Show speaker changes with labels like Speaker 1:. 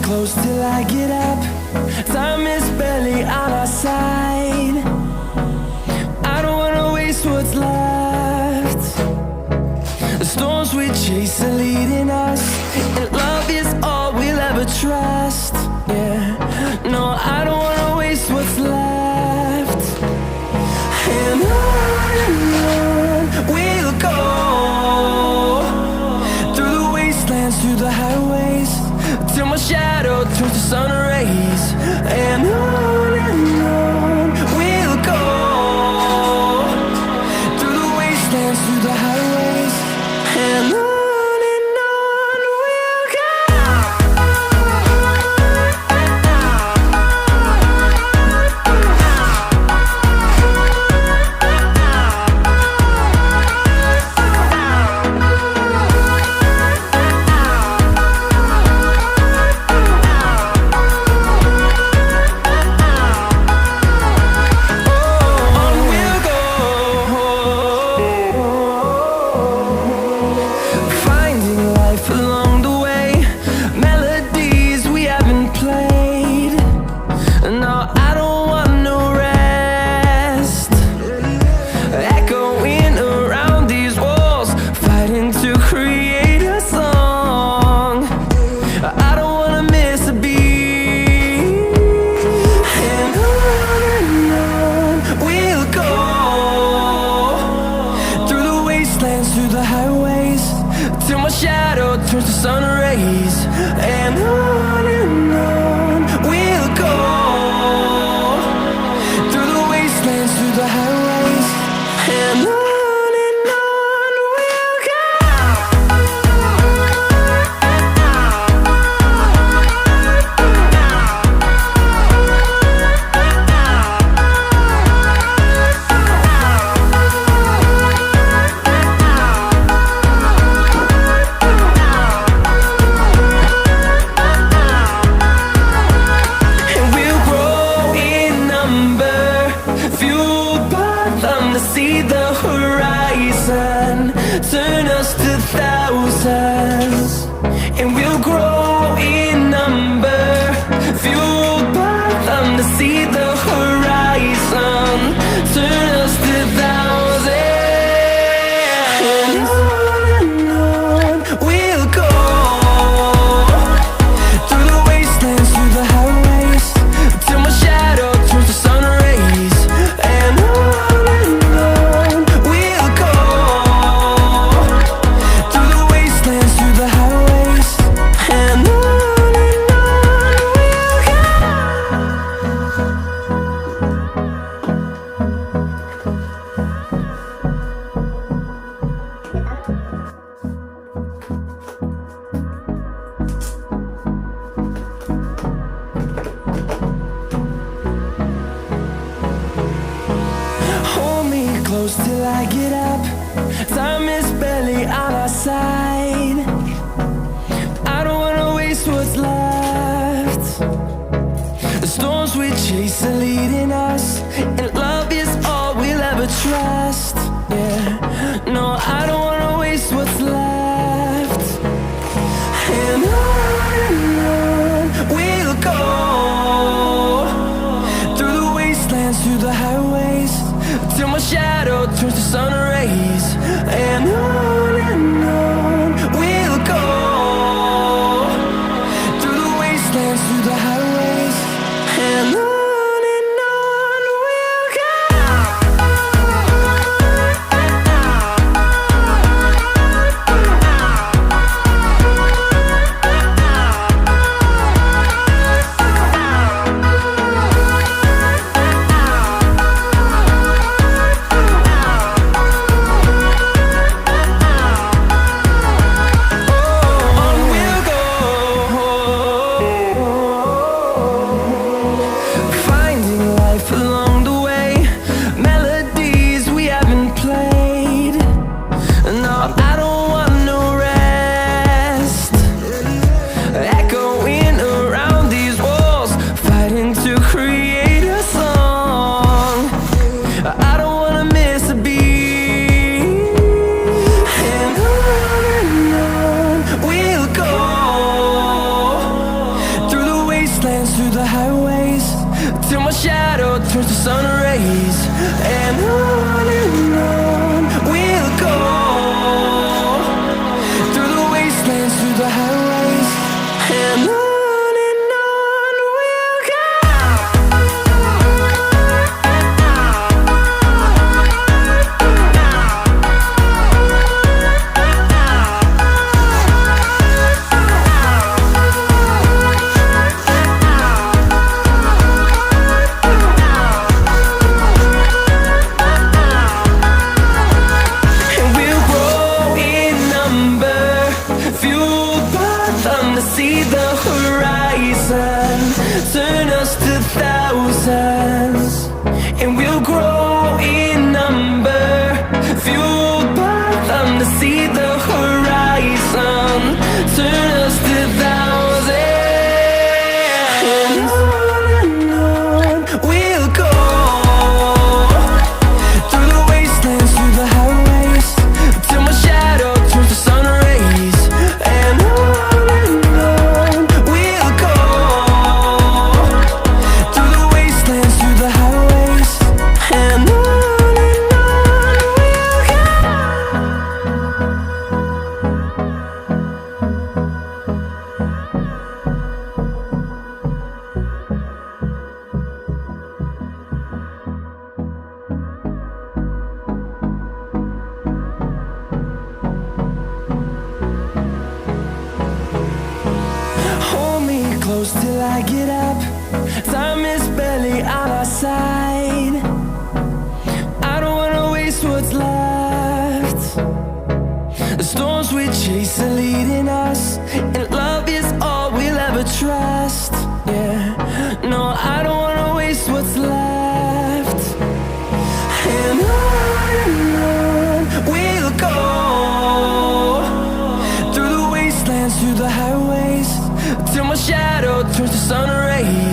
Speaker 1: close till I get up. Time is barely on our side. I don't wanna waste what's left. The storms we chase are leading us, and love is all we'll ever trust. Yeah, no, I don't wanna waste what's left. And on we'll go, through the wastelands, through the highways, till my shadow turns to sun rays. And on we'll go, through the wastelands, through the highways, and on we'll go. Through the highways, till my shadow turns to sun rays. And on we'll go, through the wastelands, through the highways, and on we'll go. See the horizon turn us to thousands, and we'll grow in number, fueled by them. To see the horizon turn us to thousands, and on we'll go, through the wastelands, through the highways, till my shadow turns to sun rays. And close till I get up. Time is barely on our side. I don't wanna waste what's left. The storms we chase are leading us, and love is all we'll ever trust. Yeah, no, I don't wanna waste what's left. And on we'll go, through the wastelands, through the highways, till my shadow turns to sun rays. And on we'll go, through the wastelands, through the highways, and on we'll go. turns to sun rays, and on we'll go through the wastelands, through the highways, and on we'll go. See the horizon, turn us to thousands, and we'll grow in number, fueled by them to see the horizon, turn us to thousands, and on we'll go through the wastelands, through the highways, till my shadow turns to sun rays, and on close till I get up. Time is barely on our side. I don't wanna waste what's left. The storms we chase are leading us, and love is all we'll ever trust. Yeah, no, I don't wanna waste what's left. And on we'll go through the wastelands, through the highways, till my shadow turns to sun rays.